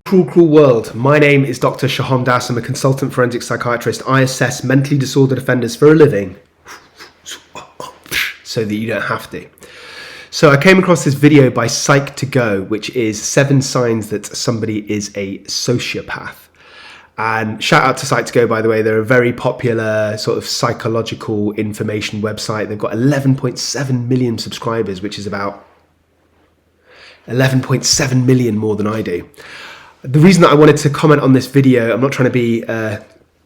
Cruel world. My name is Dr. Shaham Das. I'm a consultant forensic psychiatrist. I assess mentally disordered offenders for a living so that you don't have to. So I came across this video by Psych2Go, which is 7 signs that somebody is a sociopath. And shout out to Psych2Go, by the way. They're a very popular sort of psychological information website. They've got 11.7 million subscribers, which is about 11.7 million more than I do. The reason that I wanted to comment on this video, I'm not trying to be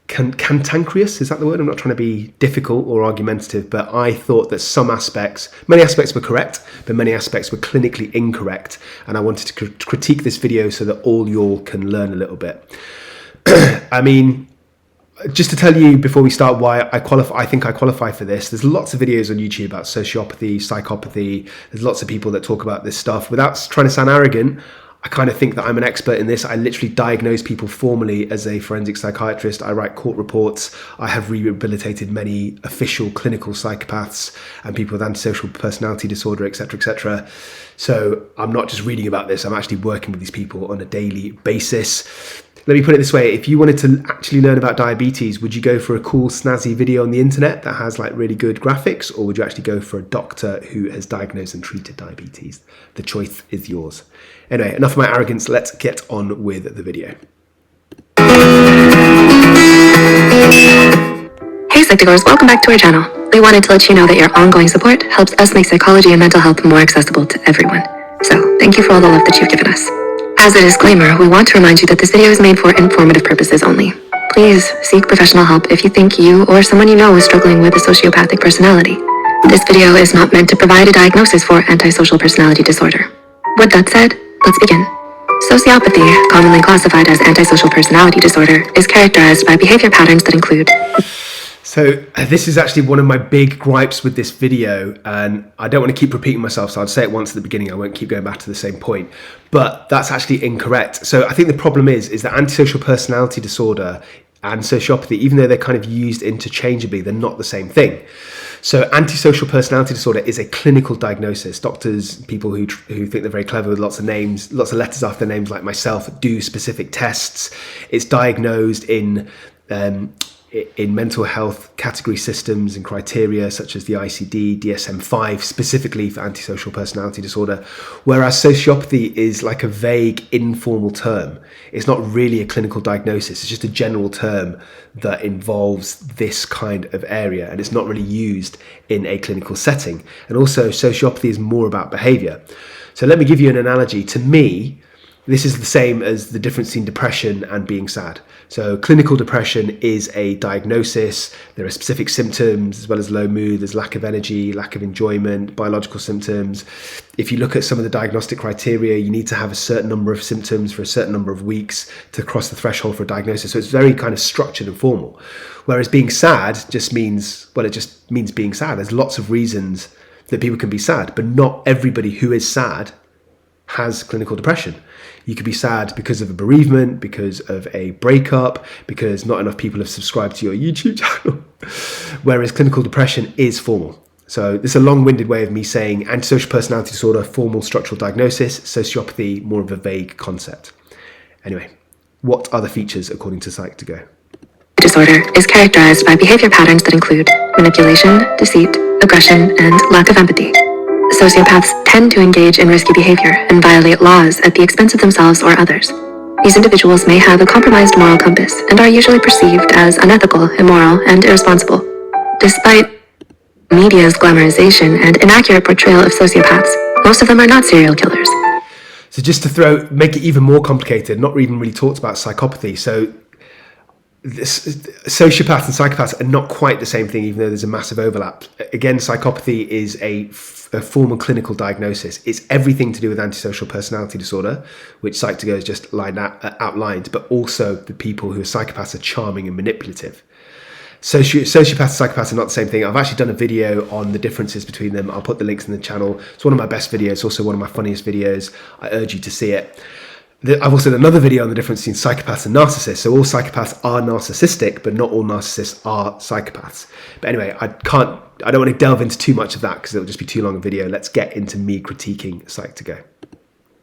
cantankerous, is that the word? I'm not trying to be difficult or argumentative, but I thought that many aspects were correct, but many aspects were clinically incorrect. And I wanted to critique this video so that all y'all can learn a little bit. I mean, just to tell you before we start why I think I qualify for this, there's lots of videos on YouTube about sociopathy, psychopathy. There's lots of people that talk about this stuff. Without trying to sound arrogant, I kind of think that I'm an expert in this. I literally diagnose people formally as a forensic psychiatrist. I write court reports. I have rehabilitated many official clinical psychopaths and people with antisocial personality disorder, etc., etc. So I'm not just reading about this. I'm actually working with these people on a daily basis. Let me put it this way. If you wanted to actually learn about diabetes, would you go for a cool, snazzy video on the internet that has like really good graphics, or would you actually go for a doctor who has diagnosed and treated diabetes? The choice is yours. Anyway, enough of my arrogance. Let's get on with the video. Hey Psych2Goers, welcome back to our channel. We wanted to let you know that your ongoing support helps us make psychology and mental health more accessible to everyone. So, thank you for all the love that you've given us. As a disclaimer, we want to remind you that this video is made for informative purposes only. Please seek professional help if you think you or someone you know is struggling with a sociopathic personality. This video is not meant to provide a diagnosis for antisocial personality disorder. With that said, let's begin. Sociopathy, commonly classified as antisocial personality disorder, is characterized by behavior patterns that include... So this is actually one of my big gripes with this video, and I don't want to keep repeating myself, so I'll say it once at the beginning. I won't keep going back to the same point, but that's actually incorrect. So I think the problem is that antisocial personality disorder and sociopathy, even though they're kind of used interchangeably, they're not the same thing. So antisocial personality disorder is a clinical diagnosis. Doctors, people who think they're very clever with lots of names, lots of letters after their names like myself, do specific tests. It's diagnosed in mental health category systems and criteria such as the ICD, DSM-5, specifically for antisocial personality disorder, whereas sociopathy is like a vague, informal term. It's not really a clinical diagnosis. It's just a general term that involves this kind of area, and it's not really used in a clinical setting. And also, sociopathy is more about behavior. So let me give you an analogy. To me, this is the same as the difference between depression and being sad. So clinical depression is a diagnosis. There are specific symptoms as well as low mood. There's lack of energy, lack of enjoyment, biological symptoms. If you look at some of the diagnostic criteria, you need to have a certain number of symptoms for a certain number of weeks to cross the threshold for a diagnosis. So it's very kind of structured and formal. Whereas being sad just means, well, it just means being sad. There's lots of reasons that people can be sad, but not everybody who is sad has clinical depression. You could be sad because of a bereavement, because of a breakup, because not enough people have subscribed to your YouTube channel. Whereas clinical depression is formal. So this is a long-winded way of me saying antisocial personality disorder, formal structural diagnosis, sociopathy, more of a vague concept. Anyway, what are the features according to Psych2Go? Disorder is characterized by behavior patterns that include manipulation, deceit, aggression, and lack of empathy. Sociopaths tend to engage in risky behavior and violate laws at the expense of themselves or others. These individuals may have a compromised moral compass and are usually perceived as unethical, immoral, and irresponsible. Despite media's glamorization and inaccurate portrayal of sociopaths, most of them are not serial killers. So just to make it even more complicated, not even really talked about psychopathy. So sociopaths and psychopaths are not quite the same thing, even though there's a massive overlap. Again, psychopathy is a formal clinical diagnosis. It's everything to do with antisocial personality disorder, which Psych2Go has just outlined, but also the people who are psychopaths are charming and manipulative. Sociopaths and psychopaths are not the same thing. I've actually done a video on the differences between them. I'll put the links in the channel. It's one of my best videos, also one of my funniest videos. I urge you to see it. I've also done another video on the difference between psychopaths and narcissists. So all psychopaths are narcissistic, but not all narcissists are psychopaths. But anyway, I can't I don't want to delve into too much of that because it'll just be too long a video. Let's get into me critiquing Psych2Go.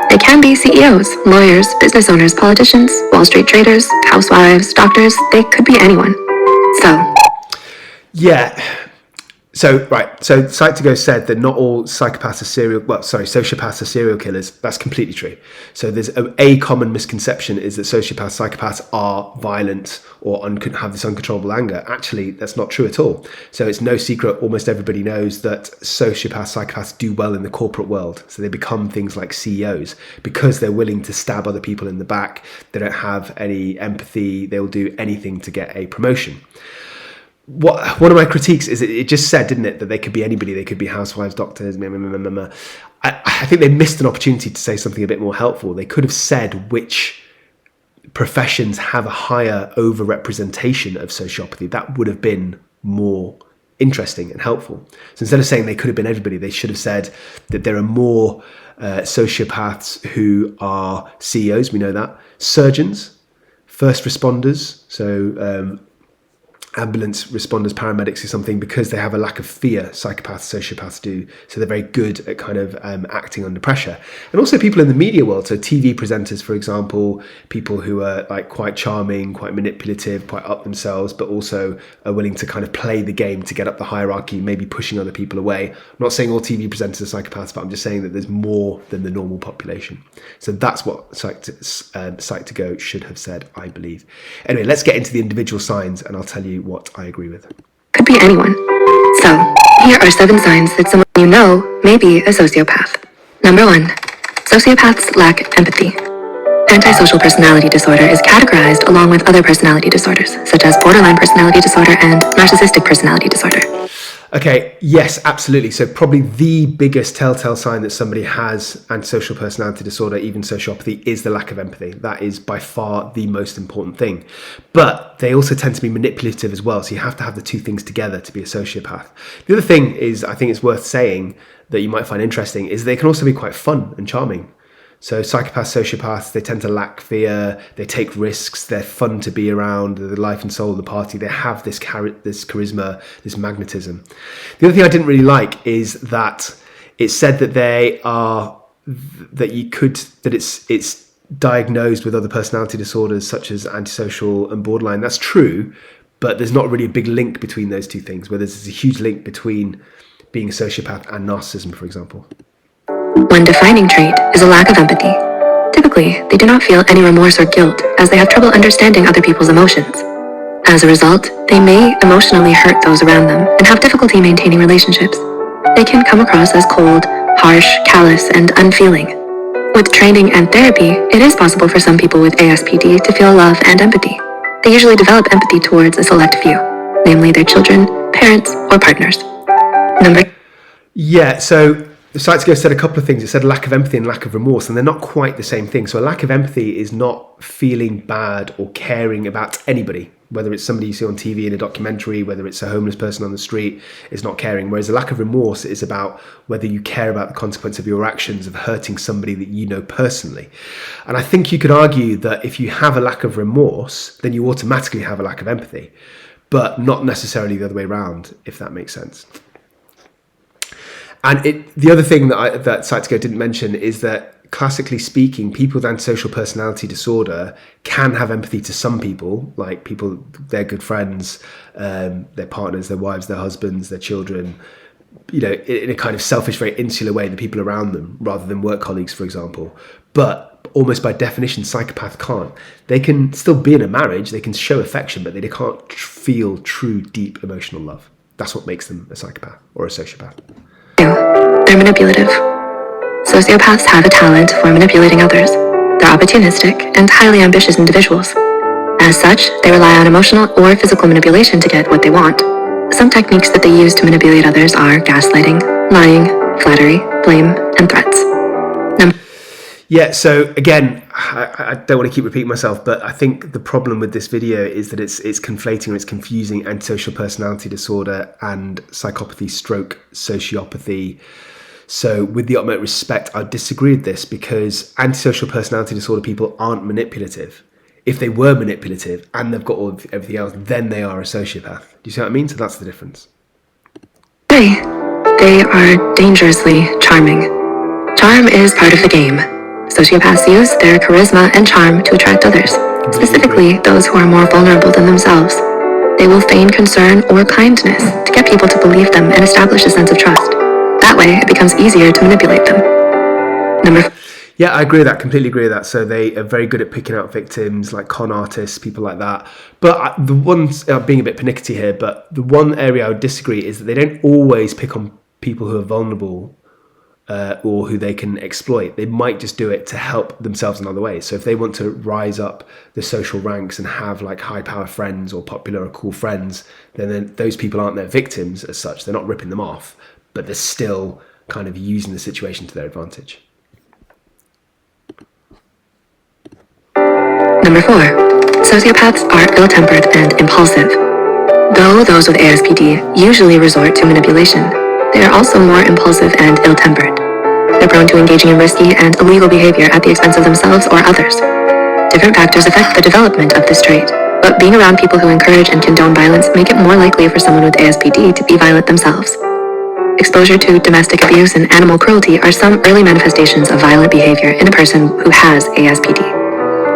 They can be CEOs, lawyers, business owners, politicians, Wall Street traders, housewives, doctors. They could be anyone. So, yeah. So Psych2Go said that not all sociopaths are serial killers. That's completely true. So there's a common misconception is that psychopaths are violent or have this uncontrollable anger. Actually, that's not true at all. So it's no secret. Almost everybody knows that psychopaths do well in the corporate world. So they become things like CEOs because they're willing to stab other people in the back. They don't have any empathy. They'll do anything to get a promotion. One of my critiques is it just said, didn't it, that they could be anybody. They could be housewives, doctors. I think they missed an opportunity to say something a bit more helpful. They could have said which professions have a higher overrepresentation of sociopathy. That would have been more interesting and helpful. So instead of saying they could have been everybody, they should have said that there are more sociopaths who are CEOs. We know that. Surgeons, first responders. So ambulance responders, paramedics or something, because they have a lack of fear. Psychopaths, sociopaths do. So they're very good at kind of acting under pressure. And also people in the media world. So TV presenters, for example, people who are like quite charming, quite manipulative, quite up themselves, but also are willing to kind of play the game to get up the hierarchy, maybe pushing other people away. I'm not saying all TV presenters are psychopaths, but I'm just saying that there's more than the normal population. So that's what Psych2Go should have said, I believe. Anyway, let's get into the individual signs and I'll tell you what I agree with. could be anyone. So, here are 7 signs that someone you know may be a sociopath. Number 1. Sociopaths lack empathy. Antisocial personality disorder is categorized along with other personality disorders, such as borderline personality disorder and narcissistic personality disorder. Okay, yes, absolutely. So probably the biggest telltale sign that somebody has antisocial personality disorder, even sociopathy, is the lack of empathy. That is by far the most important thing. But they also tend to be manipulative as well. So you have to have the two things together to be a sociopath. The other thing is, I think it's worth saying that you might find interesting, is they can also be quite fun and charming. So psychopaths, sociopaths, they tend to lack fear, they take risks, they're fun to be around, they're the life and soul of the party, they have this charisma, this magnetism. The other thing I didn't really like is that it said that it's diagnosed with other personality disorders such as antisocial and borderline. That's true, but there's not really a big link between those two things, where there's a huge link between being a sociopath and narcissism, for example. One defining trait is a lack of empathy. Typically, they do not feel any remorse or guilt as they have trouble understanding other people's emotions. As a result, they may emotionally hurt those around them and have difficulty maintaining relationships. They can come across as cold, harsh, callous, and unfeeling. With training and therapy, it is possible for some people with ASPD to feel love and empathy. They usually develop empathy towards a select few, namely their children, parents, or partners. So the Psych2Go said a couple of things. It said lack of empathy and lack of remorse, and they're not quite the same thing. So a lack of empathy is not feeling bad or caring about anybody, whether it's somebody you see on TV in a documentary, whether it's a homeless person on the street, it's not caring. Whereas a lack of remorse is about whether you care about the consequence of your actions, of hurting somebody that you know personally. And I think you could argue that if you have a lack of remorse, then you automatically have a lack of empathy, but not necessarily the other way around, if that makes sense. And the other thing that Psych2Go didn't mention is that, classically speaking, people with antisocial personality disorder can have empathy to some people, like people, their good friends, their partners, their wives, their husbands, their children, you know, in a kind of selfish, very insular way, the people around them, rather than work colleagues, for example. But almost by definition, psychopaths can't. They can still be in a marriage, they can show affection, but they can't feel true, deep emotional love. That's what makes them a psychopath or a sociopath. They're manipulative. Sociopaths have a talent for manipulating others. They're opportunistic and highly ambitious individuals. As such, they rely on emotional or physical manipulation to get what they want. Some techniques that they use to manipulate others are gaslighting, lying, flattery, blame, and threats. So again, I don't want to keep repeating myself, but I think the problem with this video is that it's conflating or it's confusing antisocial personality disorder and psychopathy stroke sociopathy. So with the utmost respect, I disagree with this, because antisocial personality disorder people aren't manipulative. If they were manipulative and they've got everything else, then they are a sociopath. Do you see what I mean? So that's the difference. say they are dangerously charming. Charm is part of the game. Sociopaths use their charisma and charm to attract others, specifically those who are more vulnerable than themselves. They will feign concern or kindness to get people to believe them and establish a sense of trust. That way, it becomes easier to manipulate them. Yeah, I agree with that, completely agree with that. So they are very good at picking out victims, like con artists, people like that. But the ones, being a bit pernickety here, but the one area I would disagree is that they don't always pick on people who are vulnerable or who they can exploit. They might just do it to help themselves in other ways. So if they want to rise up the social ranks and have like high power friends or popular or cool friends, then those people aren't their victims as such. They're not ripping them off, but they're still kind of using the situation to their advantage. Number 4. Sociopaths are ill-tempered and impulsive. Though those with ASPD usually resort to manipulation, they are also more impulsive and ill-tempered. They're prone to engaging in risky and illegal behavior at the expense of themselves or others. Different factors affect the development of this trait, but being around people who encourage and condone violence make it more likely for someone with ASPD to be violent themselves. Exposure to domestic abuse and animal cruelty are some early manifestations of violent behavior in a person who has ASPD.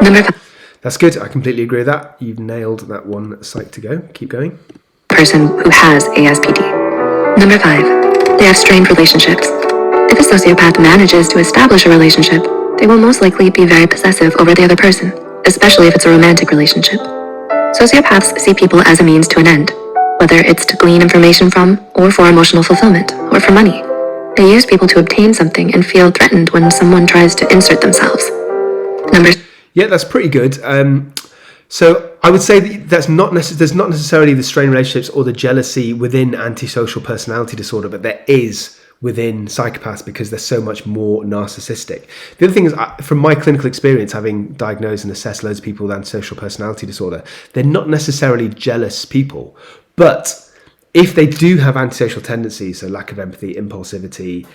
Number 5. That's good. I completely agree with that. You've nailed that one. Psych2Go. Keep going. Person who has ASPD. Number 5. They have strained relationships. If a sociopath manages to establish a relationship, they will most likely be very possessive over the other person, especially if it's a romantic relationship. Sociopaths see people as a means to an end, whether it's to glean information from, or for emotional fulfillment, or for money. They use people to obtain something and feel threatened when someone tries to insert themselves. Yeah, that's pretty good. So I would say that there's not necessarily the strained relationships or the jealousy within antisocial personality disorder, but there is within psychopaths because they're so much more narcissistic. The other thing is, from my clinical experience, having diagnosed and assessed loads of people with antisocial personality disorder, they're not necessarily jealous people, but if they do have antisocial tendencies, so lack of empathy, impulsivity,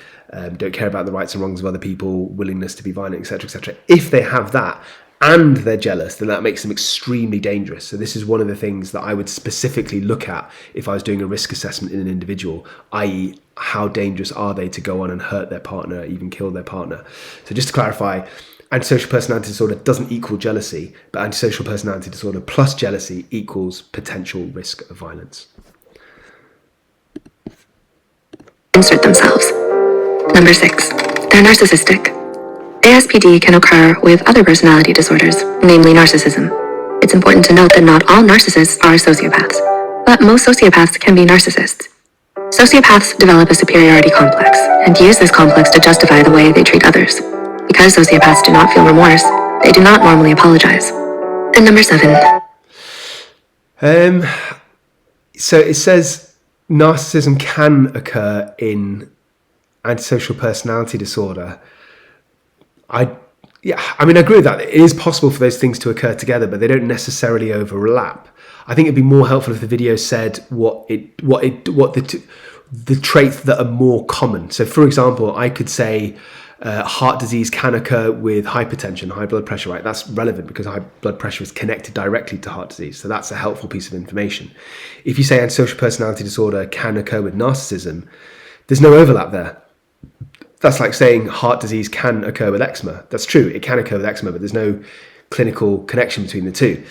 don't care about the rights and wrongs of other people, willingness to be violent, etc., if they have that and they're jealous, then that makes them extremely dangerous. So this is one of the things that I would specifically look at if I was doing a risk assessment in an individual, i.e. how dangerous are they to go on and hurt their partner, even kill their partner. So just to clarify, antisocial personality disorder doesn't equal jealousy, but antisocial personality disorder plus jealousy equals potential risk of violence. Insert themselves. Number 6. They're narcissistic. ASPD can occur with other personality disorders, namely narcissism. It's important to note that not all narcissists are sociopaths, but most sociopaths can be narcissists. Sociopaths develop a superiority complex and use this complex to justify the way they treat others. Because sociopaths do not feel remorse, they do not normally apologize. And number 7. So it says narcissism can occur in antisocial personality disorder. I agree with that. It is possible for those things to occur together, but they don't necessarily overlap. I think it'd be more helpful if the video said what the traits that are more common. So, for example, I could say heart disease can occur with hypertension, high blood pressure. Right, that's relevant because high blood pressure is connected directly to heart disease. So that's a helpful piece of information. If you say antisocial personality disorder can occur with narcissism, there's no overlap there. That's like saying heart disease can occur with eczema. That's true, it can occur with eczema, but there's no clinical connection between the two.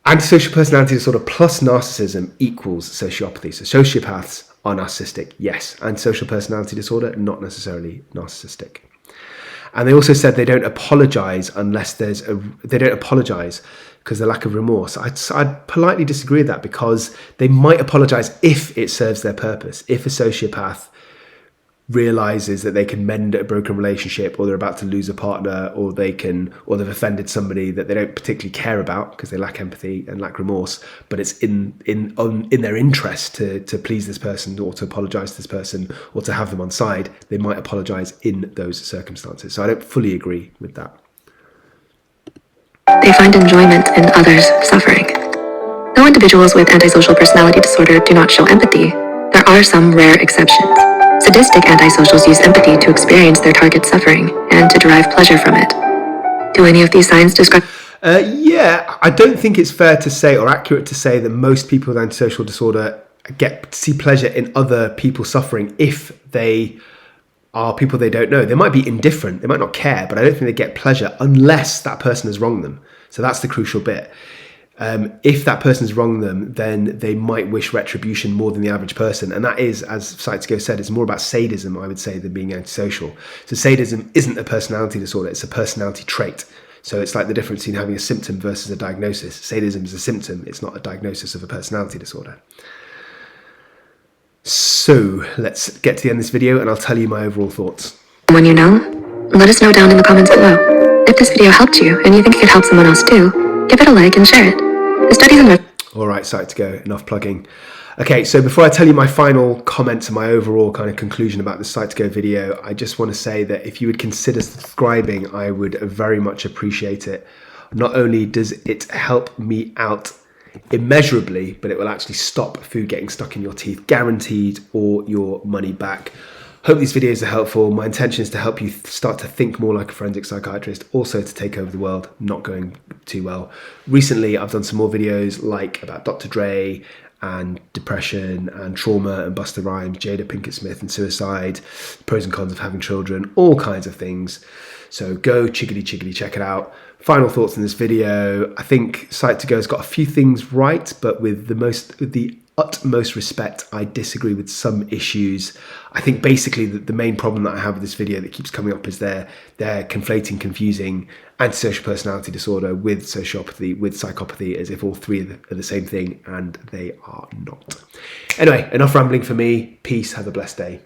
Antisocial personality disorder plus narcissism equals sociopathy. So sociopaths are narcissistic, yes. Antisocial personality disorder, not necessarily narcissistic. And they also said they don't apologize unless they don't apologize because of the lack of remorse. I'd politely disagree with that because they might apologize if it serves their purpose. If a sociopath realizes that they can mend a broken relationship, or they're about to lose a partner, or they've offended somebody that they don't particularly care about because they lack empathy and lack remorse, but it's in their interest to please this person or to apologize to this person or to have them on side, they might apologize in those circumstances. So I don't fully agree with that. They find enjoyment in others' suffering. Though individuals with antisocial personality disorder do not show empathy, there are some rare exceptions. Sadistic antisocials use empathy to experience their target's suffering and to derive pleasure from it. Do any of these signs describe? Yeah, I don't think it's fair to say or accurate to say that most people with antisocial disorder see pleasure in other people suffering if they are people they don't know. They might be indifferent, they might not care, but I don't think they get pleasure unless that person has wronged them. So that's the crucial bit. If that person's wronged them, then they might wish retribution more than the average person. And that is, as Psych2Go said, it's more about sadism, I would say, than being antisocial. So sadism isn't a personality disorder, it's a personality trait. So it's like the difference between having a symptom versus a diagnosis. Sadism is a symptom, it's not a diagnosis of a personality disorder. So let's get to the end of this video and I'll tell you my overall thoughts. When you know, let us know down in the comments below. If this video helped you and you think it could help someone else too, give it a like and share it. The studies and all right, Psych2Go, enough plugging. Okay, so before I tell you my final comments and my overall kind of conclusion about the Psych2Go video, I just want to say that if you would consider subscribing, I would very much appreciate it. Not only does it help me out immeasurably, but it will actually stop food getting stuck in your teeth, guaranteed, or your money back. Hope these videos are helpful. My intention is to help you start to think more like a forensic psychiatrist, also to take over the world, not going too well. Recently, I've done some more videos like about Dr. Dre and depression and trauma and Busta Rhymes, Jada Pinkett Smith and suicide, pros and cons of having children, all kinds of things. So go chickadee check it out. Final thoughts in this video. I think Psych2Go has got a few things right, but with the utmost respect, I disagree with some issues. I think basically the main problem that I have with this video that keeps coming up is they're confusing antisocial personality disorder with sociopathy, with psychopathy, as if all three are the same thing, and they are not. Anyway, enough rambling for me. Peace. Have a blessed day.